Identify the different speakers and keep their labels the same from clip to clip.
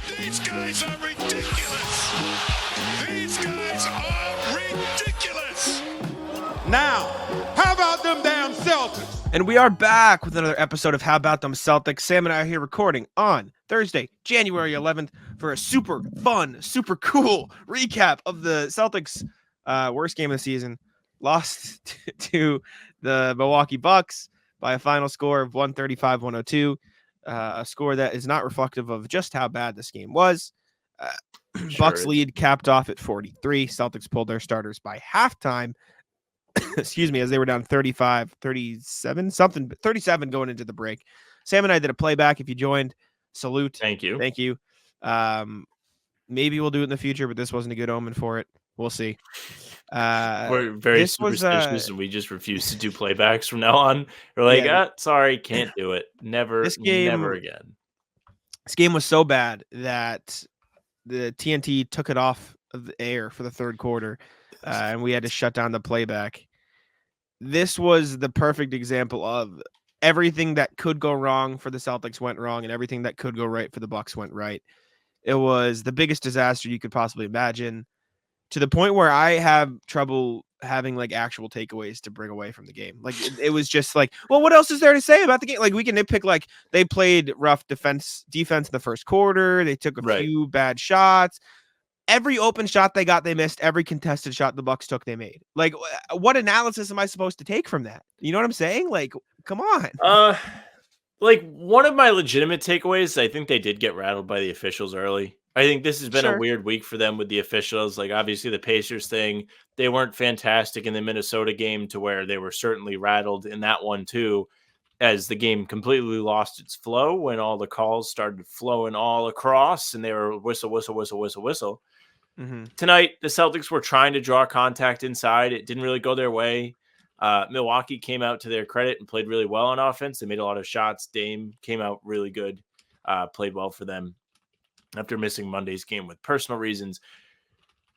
Speaker 1: These guys are ridiculous. These guys are ridiculous.
Speaker 2: Now, how about them damn Celtics?
Speaker 3: And we are back with another episode of How About Them Celtics. Sam and I are here recording on Thursday, January 11th for a super fun, super cool recap of the Celtics' worst game of the season. Lost to the Milwaukee Bucks by a final score of 135-102, a score that is not reflective of just how bad this game was. Bucks lead capped off at 43. Celtics pulled their starters by halftime. Excuse me, as they were down 37 going into the break. Sam and I did a playback. If you joined, salute.
Speaker 4: Thank you.
Speaker 3: Maybe we'll do it in the future, but this wasn't a good omen for it. We'll see.
Speaker 4: We're very superstitious, and we just refuse to do playbacks from now on. We're like, sorry, can't do it. Never again.
Speaker 3: This game was so bad that the TNT took it off of the air for the third quarter, and we had to shut down the playback. This was the perfect example of everything that could go wrong for the Celtics went wrong, and everything that could go right for the Bucks went right. It was the biggest disaster you could possibly imagine, to the point where I have trouble having like actual takeaways to bring away from the game. Like it was just like, well, what else is there to say about the game? Like we can nitpick, like they played rough defense in the first quarter. They took a few bad shots. Every open shot they got, they missed. Every contested shot the Bucks took, they made. Like, what analysis am I supposed to take from that? You know what I'm saying? Like, come on.
Speaker 4: Like one of my legitimate takeaways, I think they did get rattled by the officials early. I think this has been a weird week for them with the officials. Like, obviously, the Pacers thing, they weren't fantastic in the Minnesota game, to where they were certainly rattled in that one too, as the game completely lost its flow when all the calls started flowing all across and they were whistle, whistle, whistle, whistle, whistle.
Speaker 3: Mm-hmm.
Speaker 4: Tonight, the Celtics were trying to draw contact inside. It didn't really go their way. Milwaukee came out to their credit and played really well on offense. They made a lot of shots. Dame came out really good, played well for them after missing Monday's game with personal reasons.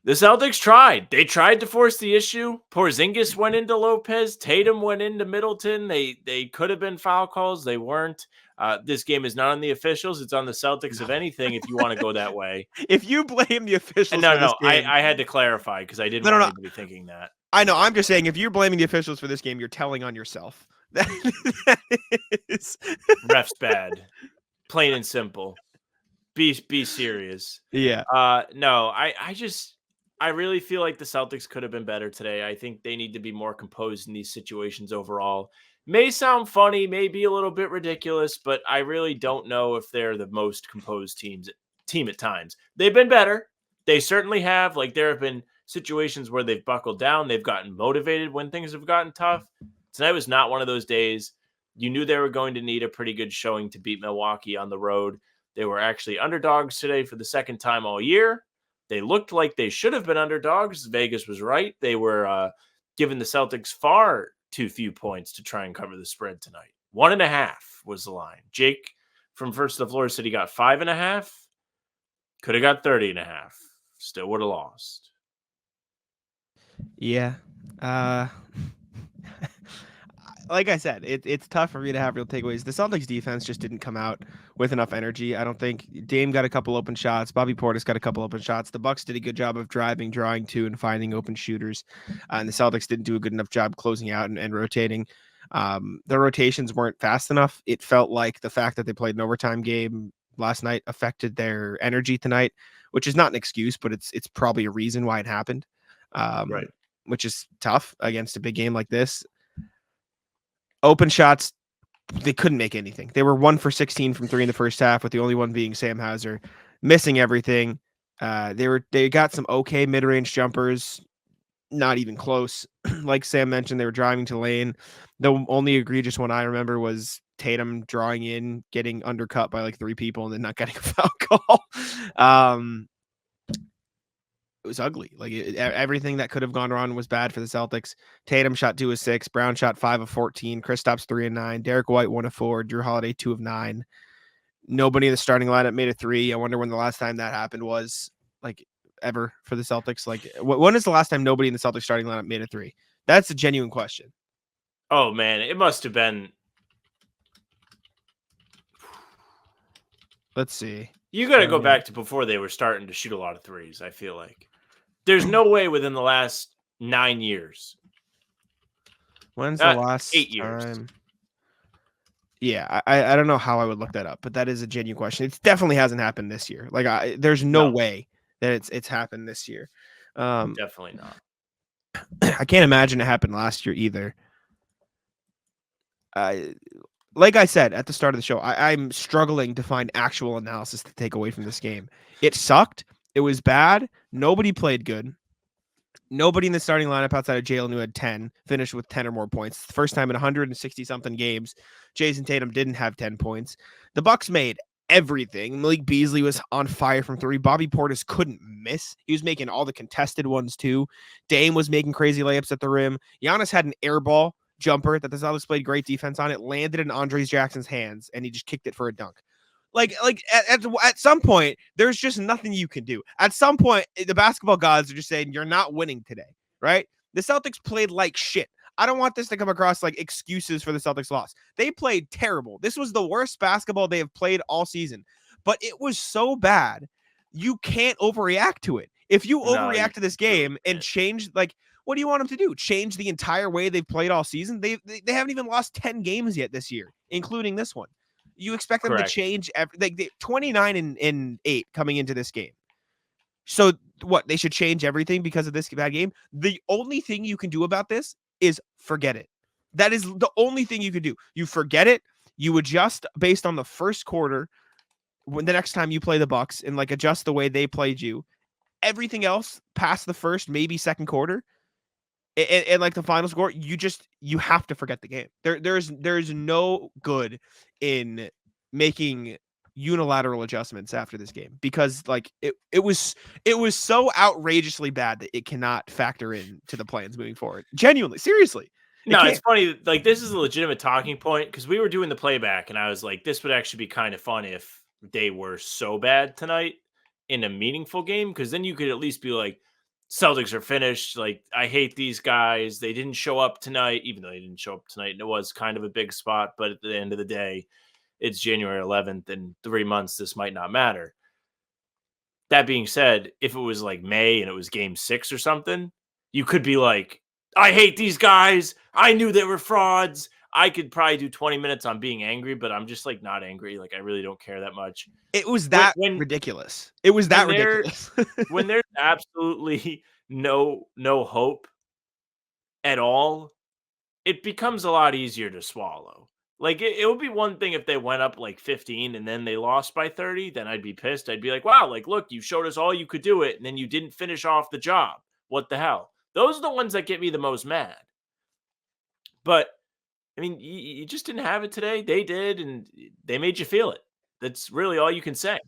Speaker 4: The Celtics tried. They tried to force the issue. Porzingis went into Lopez. Tatum went into Middleton. They could have been foul calls. They weren't. This game is not on the officials. It's on the Celtics, if anything, if you want to go that way.
Speaker 3: If you blame the officials
Speaker 4: No,
Speaker 3: for this game,
Speaker 4: I had to clarify because I didn't want anybody thinking that.
Speaker 3: I know. I'm just saying, if you're blaming the officials for this game, you're telling on yourself. That is...
Speaker 4: Ref's bad. Plain and simple. Be serious.
Speaker 3: Yeah.
Speaker 4: No, I really feel like the Celtics could have been better today. I think they need to be more composed in these situations overall. May sound funny, may be a little bit ridiculous, but I really don't know if they're the most composed team at times. They've been better. They certainly have. Like, there have been situations where they've buckled down. They've gotten motivated when things have gotten tough. Tonight was not one of those days. You knew they were going to need a pretty good showing to beat Milwaukee on the road. They were actually underdogs today for the second time all year. They looked like they should have been underdogs. Vegas was right. They were giving the Celtics far too few points to try and cover the spread tonight. 1.5 was the line. Jake from First to the Floor said he got 5.5. Could have got 30.5. Still would have lost.
Speaker 3: Yeah. Like I said, it's tough for me to have real takeaways. The Celtics defense just didn't come out with enough energy. I don't think Dame got a couple open shots. Bobby Portis got a couple open shots. The Bucks did a good job of drawing to, and finding open shooters. And the Celtics didn't do a good enough job closing out and rotating. The rotations weren't fast enough. It felt like the fact that they played an overtime game last night affected their energy tonight, which is not an excuse, but it's probably a reason why it happened.
Speaker 4: Right.
Speaker 3: Which is tough against a big game like this. Open shots, they couldn't make anything. They were 1 for 16 from 3 in the first half, with the only one being Sam Hauser, missing everything. They got some okay mid-range jumpers, not even close. Like Sam mentioned, they were driving to lane. The only egregious one I remember was Tatum drawing in, getting undercut by like 3 people, and then not getting a foul call. It was ugly. Like everything that could have gone wrong was bad for the Celtics. Tatum shot 2 of 6. Brown shot 5 of 14. Kristaps 3 of 9. Derek White 1 of 4. Drew Holiday 2 of 9. Nobody in the starting lineup made a 3. I wonder when the last time that happened was, like, ever for the Celtics. Like, when is the last time nobody in the Celtics starting lineup made a 3? That's a genuine question.
Speaker 4: Oh man, it must have been.
Speaker 3: Let's see.
Speaker 4: You got to go back to before they were starting to shoot a lot of threes, I feel like. There's no way within the last 9 years.
Speaker 3: When's the last
Speaker 4: 8 years?
Speaker 3: time? Yeah, I don't know how I would look that up, but that is a genuine question. It definitely hasn't happened this year. Like, there's no way that it's happened this year.
Speaker 4: Definitely not.
Speaker 3: I can't imagine it happened last year either. Like I said at the start of the show, I'm struggling to find actual analysis to take away from this game. It sucked. It was bad. Nobody played good. Nobody in the starting lineup outside of Jalen, who had 10, finished with 10 or more points. The first time in 160-something games, Jason Tatum didn't have 10 points. The Bucks made everything. Malik Beasley was on fire from 3. Bobby Portis couldn't miss. He was making all the contested ones too. Dame was making crazy layups at the rim. Giannis had an air ball jumper that the Celtics played great defense on. It landed in Andre Jackson's hands, and he just kicked it for a dunk. Like at some point, there's just nothing you can do. At some point, the basketball gods are just saying, you're not winning today, right? The Celtics played like shit. I don't want this to come across like excuses for the Celtics loss. They played terrible. This was the worst basketball they have played all season, but it was so bad. You can't overreact to it. If you overreact to this game and change, like, what do you want them to do? Change the entire way they've played all season? They haven't even lost 10 games yet this year, including this one. You expect them to change like 29 and 8 coming into this game. So what? They should change everything because of this bad game. The only thing you can do about this is forget it. That is the only thing you can do. You forget it. You adjust based on the first quarter when the next time you play the Bucks and like adjust the way they played you. Everything else past the first, maybe second quarter, and like the final score, you have to forget the game. There's no good in making unilateral adjustments after this game because like it was so outrageously bad that it cannot factor in to the plans moving forward. Genuinely, seriously.
Speaker 4: It's funny. Like, this is a legitimate talking point because we were doing the playback and I was like, this would actually be kind of fun if they were so bad tonight in a meaningful game, because then you could at least be like, Celtics are finished. Like, I hate these guys. They didn't show up tonight, even though they didn't show up tonight. And it was kind of a big spot. But at the end of the day, it's January 11th. In 3 months, this might not matter. That being said, if it was like May and it was game 6 or something, you could be like, I hate these guys. I knew they were frauds. I could probably do 20 minutes on being angry, but I'm just like not angry. Like, I really don't care that much.
Speaker 3: It was that ridiculous. It was that ridiculous.
Speaker 4: When there's absolutely no hope at all, it becomes a lot easier to swallow. Like, it would be one thing if they went up like 15 and then they lost by 30, then I'd be pissed. I'd be like, wow, like, look, you showed us all you could do it, and then you didn't finish off the job. What the hell? Those are the ones that get me the most mad. But I mean, you just didn't have it today. They did, and they made you feel it. That's really all you can say.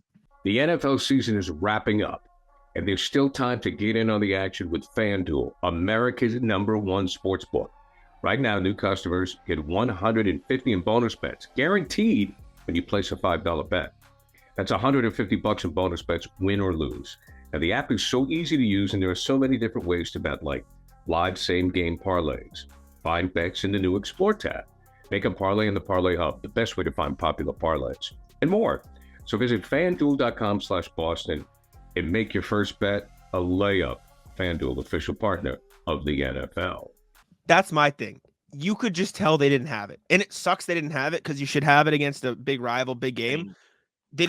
Speaker 5: The NFL season is wrapping up, and there's still time to get in on the action with FanDuel, America's #1 sportsbook. Right now, new customers get $150 in bonus bets, guaranteed when you place a $5 bet. That's $150 in bonus bets, win or lose. Now, the app is so easy to use, and there are so many different ways to bet, like live same-game parlays. Find bets in the new Explore tab. Make a parlay in the Parlay Hub, the best way to find popular parlays, and more. So visit FanDuel.com/Boston and make your first bet a layup. FanDuel, official partner of the NFL.
Speaker 3: That's my thing. You could just tell they didn't have it. And it sucks they didn't have it because you should have it against a big rival, big game.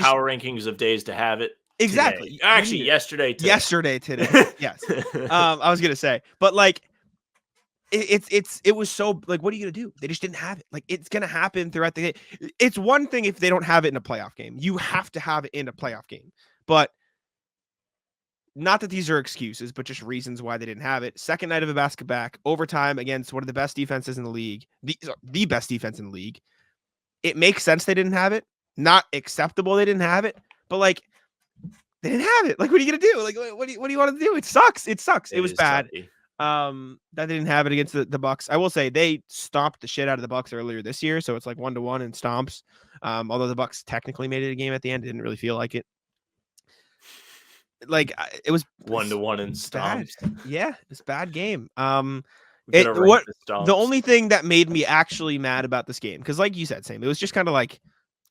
Speaker 4: Power rankings of days to have it.
Speaker 3: Exactly.
Speaker 4: Today. Actually, yesterday today.
Speaker 3: Yes. I was going to say. But like, it was so like, what are you gonna do? They just didn't have it. Like, it's gonna happen throughout the game. It's one thing if they don't have it in a playoff game. You have to have it in a playoff game. But not that these are excuses, but just reasons why they didn't have it. Second night of a back-to-back, overtime against one of the best defenses in the league, the best defense in the league. It makes sense they didn't have it. Not acceptable they didn't have it, but like, they didn't have it. Like, what are you gonna do? Like, what do you want to do? It sucks. It was bad.
Speaker 4: Sucky.
Speaker 3: That didn't have it against the Bucks. I will say they stomped the shit out of the Bucks earlier this year, so it's like 1-1 in stomps. Although the Bucks technically made it a game at the end, it didn't really feel like it. Like, it was
Speaker 4: 1-1 in stomps.
Speaker 3: Yeah, it's a bad game.
Speaker 4: The
Speaker 3: only thing that made me actually mad about this game, because like you said, Sam, it was just kind of like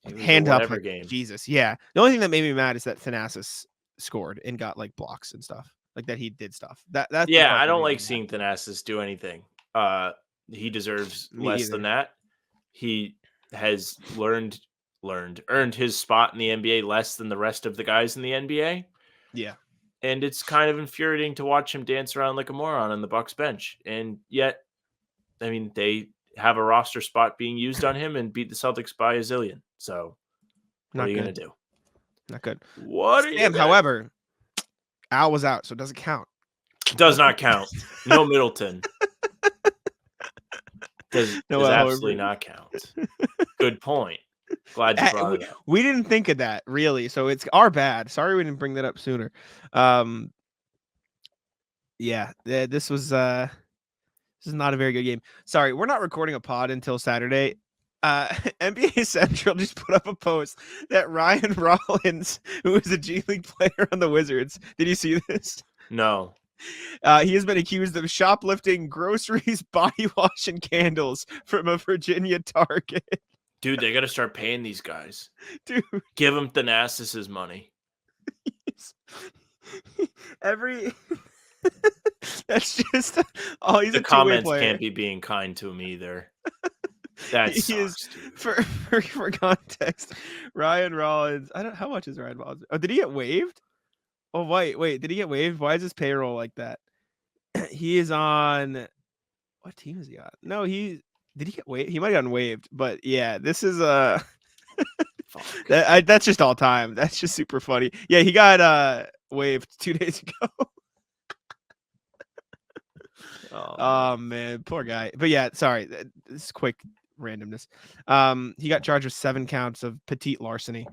Speaker 4: It was a
Speaker 3: hand up
Speaker 4: whatever
Speaker 3: like
Speaker 4: game.
Speaker 3: Jesus. Yeah. The only thing that made me mad is that Thanasis scored and got like blocks and stuff. Like that he did stuff. That's the
Speaker 4: Yeah,
Speaker 3: part
Speaker 4: I
Speaker 3: that
Speaker 4: don't
Speaker 3: made me
Speaker 4: like
Speaker 3: mad.
Speaker 4: seeing Thanasis do anything. He deserves
Speaker 3: Me
Speaker 4: less
Speaker 3: either.
Speaker 4: than that. He has earned his spot in the NBA less than the rest of the guys in the NBA.
Speaker 3: Yeah.
Speaker 4: And it's kind of infuriating to watch him dance around like a moron on the Bucks bench. And yet, I mean, they have a roster spot being used on him and beat the Celtics by a zillion. So what
Speaker 3: Not
Speaker 4: are you
Speaker 3: good.
Speaker 4: going to do?
Speaker 3: Not good.
Speaker 4: What are you
Speaker 3: Sam,
Speaker 4: gonna
Speaker 3: however, Al was out, so it doesn't count.
Speaker 4: Does not count. No Middleton. Does
Speaker 3: No Al
Speaker 4: absolutely
Speaker 3: Horford.
Speaker 4: not count. Good point. Glad you brought it up.
Speaker 3: We didn't think of that really, so it's our bad. Sorry we didn't bring that up sooner. Yeah, this is not a very good game. Sorry, we're not recording a pod until Saturday. NBA Central just put up a post that Ryan Rollins, who is a G League player on the Wizards, did you see this?
Speaker 4: No.
Speaker 3: He has been accused of shoplifting groceries, body wash, and candles from a Virginia Target.
Speaker 4: Dude, they got to start paying these guys.
Speaker 3: Dude,
Speaker 4: Give them Thanasis' money.
Speaker 3: That's just oh, he's
Speaker 4: The
Speaker 3: a two-way
Speaker 4: comments
Speaker 3: player.
Speaker 4: can't be being kind to him either. That
Speaker 3: He
Speaker 4: sucks,
Speaker 3: is
Speaker 4: dude.
Speaker 3: for context. Ryan Rollins. I don't. How much is Ryan Rollins? Oh, did he get waived? Oh wait. Did he get waived? Why is his payroll like that? He is on. What team is he on? No, did he get waived? He might have gotten waived. But yeah, this is that's just all time. That's just super funny. Yeah, he got waived 2 days ago. Oh man, poor guy. But yeah, sorry. This is quick randomness. He got charged with 7 counts of petite larceny.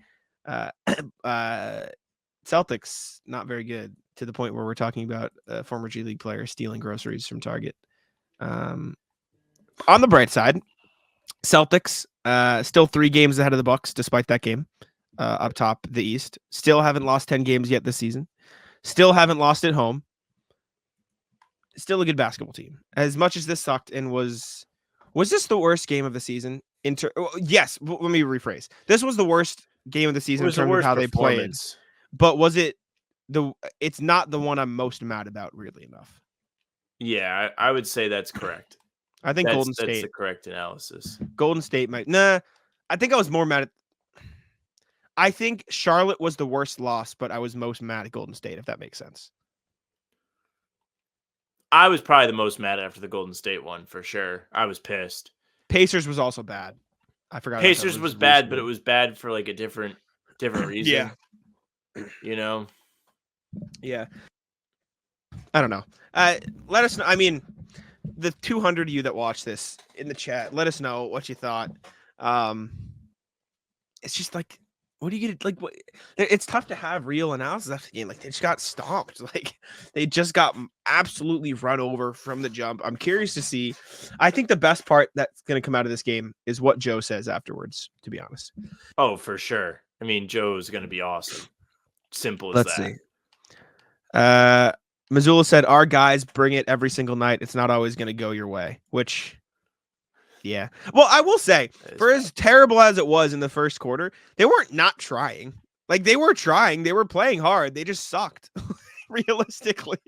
Speaker 3: Celtics not very good, to the point where we're talking about a former G League player stealing groceries from Target. On the bright side, Celtics still 3 games ahead of the Bucks despite that game up top the East. Still haven't lost 10 games yet this season. Still haven't lost at home. Still a good basketball team. As much as this sucked and was this the worst game of the season? Yes, let me rephrase. This was the worst game of the season in terms of how they played. But was it it's not the one I'm most mad about, really enough.
Speaker 4: Yeah, I would say that's correct.
Speaker 3: I think Golden
Speaker 4: That's
Speaker 3: State.
Speaker 4: the correct analysis.
Speaker 3: Golden State might. Nah, I think I was more mad at. I think Charlotte was the worst loss, but I was most mad at Golden State, if that makes sense.
Speaker 4: I was probably the most mad after the Golden State one, for sure. I was pissed.
Speaker 3: Pacers was also bad. I forgot.
Speaker 4: Pacers was bad, but it was bad for like a different reason.
Speaker 3: Yeah.
Speaker 4: You know?
Speaker 3: Yeah. I don't know. Let us know. I mean, the 200 of you that watch this in the chat, let us know what you thought. It's just like, what do you get? Like, what? It's tough to have real analysis after the game. Like, they just got stomped. Like, they just got absolutely run over from the jump. I'm curious to see. I think the best part that's going to come out of this game is what Joe says afterwards, to be honest.
Speaker 4: Oh, for sure. I mean, Joe's going to be awesome. Simple as
Speaker 3: Let's
Speaker 4: that.
Speaker 3: see. Missoula said, our guys bring it every single night. It's not always going to go your way, which, yeah. Well, I will say, for as terrible as it was in the first quarter, they weren't not trying. Like, they were trying. They were playing hard. They just sucked, realistically,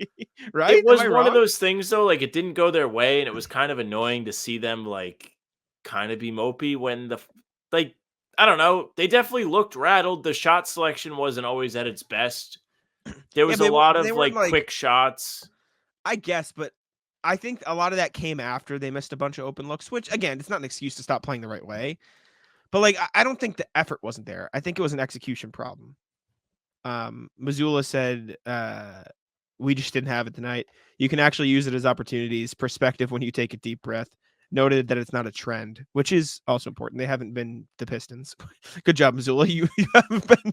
Speaker 3: right?
Speaker 4: It was one of those things, though, like, it didn't go their way, and it was kind of annoying to see them, like, kind of be mopey when I don't know. They definitely looked rattled. The shot selection wasn't always at its best. There was a lot of like quick shots.
Speaker 3: I guess, but I think a lot of that came after they missed a bunch of open looks, which again, it's not an excuse to stop playing the right way. But like, I don't think the effort wasn't there. I think it was an execution problem. Missoula said, we just didn't have it tonight. You can actually use it as opportunities, perspective when you take a deep breath. Noted that it's not a trend, which is also important. They haven't been the Pistons. Good job, Missoula. You haven't been.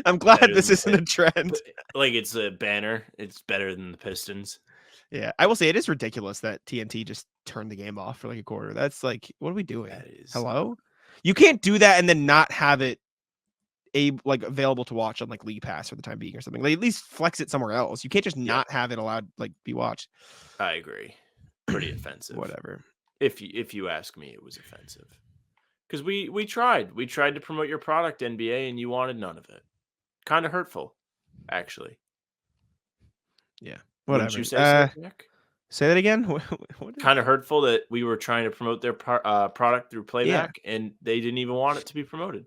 Speaker 3: I'm glad this isn't a trend.
Speaker 4: Like, it's a banner. It's better than the Pistons.
Speaker 3: Yeah, I will say it is ridiculous that TNT just turned the game off for like a quarter. That's like, what are we doing? Hello? You can't do that and then not have it available to watch on like League Pass for the time being or something. Like, at least flex it somewhere else. You can't just not have it allowed like be watched.
Speaker 4: I agree. Pretty offensive.
Speaker 3: Whatever.
Speaker 4: If you ask me, it was offensive. Because we tried to promote your product, NBA, and you wanted none of it. Kind of hurtful, actually.
Speaker 3: Yeah,
Speaker 4: Wouldn't
Speaker 3: whatever.
Speaker 4: you say so, Jack?
Speaker 3: Say that again. What is-
Speaker 4: Kind of hurtful that we were trying to promote their product through
Speaker 3: Yeah.
Speaker 4: playback, and they didn't even want it to be promoted.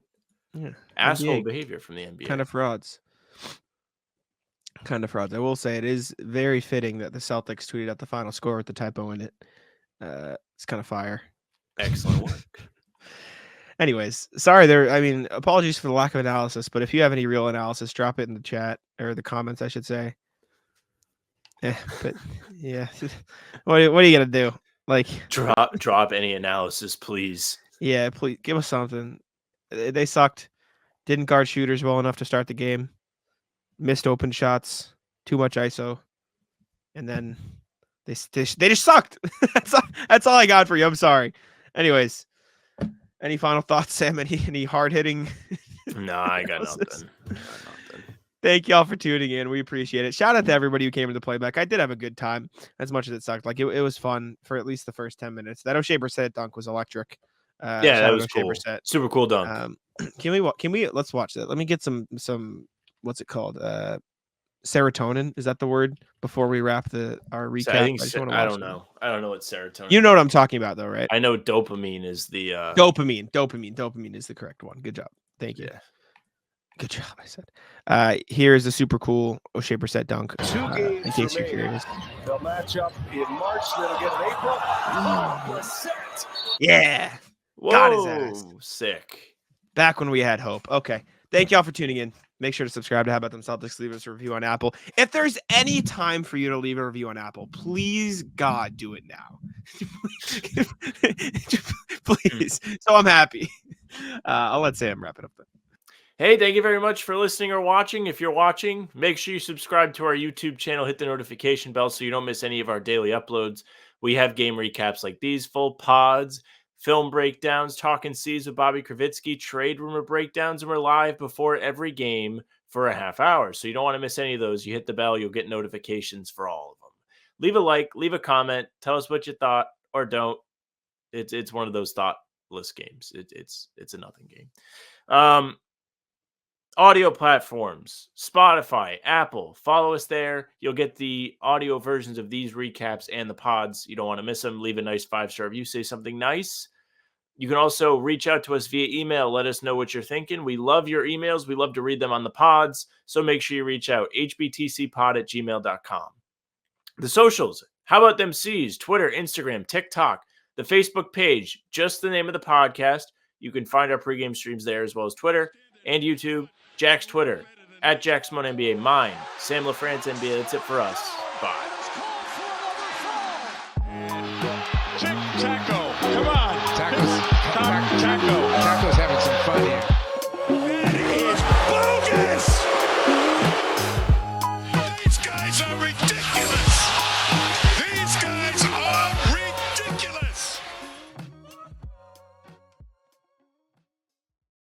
Speaker 3: Yeah,
Speaker 4: Asshole
Speaker 3: NBA,
Speaker 4: behavior from the NBA.
Speaker 3: kind of frauds. Kind of frauds. I will say it is very fitting that the Celtics tweeted out the final score with the typo in it. It's kind of fire.
Speaker 4: Excellent work.
Speaker 3: Anyways, sorry there. I mean, apologies for the lack of analysis, but if you have any real analysis, drop it in the chat or the comments, I should say. But yeah, what are you gonna do? Like,
Speaker 4: drop any analysis, please.
Speaker 3: yeah, please give us something. They sucked. Didn't guard shooters well enough to start the game. Missed open shots. Too much ISO, and then they just sucked. That's all I got for you. I'm sorry. Anyways, any final thoughts, Sam? Any hard hitting?
Speaker 4: No, I got nothing.
Speaker 3: Thank y'all for tuning in. We appreciate it. Shout out to everybody who came to the playback. I did have a good time, as much as it sucked. Like it was fun for at least the first 10 minutes. That O'Shea Brissett dunk was electric.
Speaker 4: Yeah, that was cool. Super cool dunk.
Speaker 3: Can we let's watch that. Let me get some what's it called? Serotonin. Is that the word? Before we wrap our recap.
Speaker 4: I don't know. I don't know what serotonin.
Speaker 3: You know what I'm talking about, though, right?
Speaker 4: I know dopamine is the
Speaker 3: Dopamine is the correct one. Good job. Thank you.
Speaker 4: Yeah.
Speaker 3: Good job, I said. Here's the super cool O'Shea Brissett dunk. In case you're curious.
Speaker 6: They'll match up in March, then again in April. Brissett.
Speaker 3: Yeah.
Speaker 4: Whoa,
Speaker 3: God his ass.
Speaker 4: Sick.
Speaker 3: Back when we had hope. Okay. Thank y'all for tuning in. Make sure to subscribe to How About Them Celtics. Leave us a review on Apple. If there's any time for you to leave a review on Apple, please, God, do it now. Please. So I'm happy. I'll let Sam wrap it up then.
Speaker 4: Hey, thank you very much for listening or watching. If you're watching, make sure you subscribe to our YouTube channel. Hit the notification bell so you don't miss any of our daily uploads. We have game recaps like these, full pods, film breakdowns, talking C's with Bobby Kravitsky, trade rumor breakdowns, and we're live before every game for a half hour. So you don't want to miss any of those. You hit the bell, you'll get notifications for all of them. Leave a like, leave a comment, tell us what you thought or don't. It's one of those thoughtless games. It's a nothing game. Audio platforms, Spotify, Apple. Follow us there. You'll get the audio versions of these recaps and the pods. You don't want to miss them. Leave a nice 5-star review. Say something nice. You can also reach out to us via email. Let us know what you're thinking. We love your emails. We love to read them on the pods. So make sure you reach out. hbtcpod@gmail.com. The socials. How About Them C's? Twitter, Instagram, TikTok. The Facebook page. Just the name of the podcast. You can find our pregame streams there as well as Twitter and YouTube. Jack's Twitter, @JackSimoneNBA. Mine, Sam LaFrance NBA. That's it for us. Bye.
Speaker 1: Tic-tac-toe.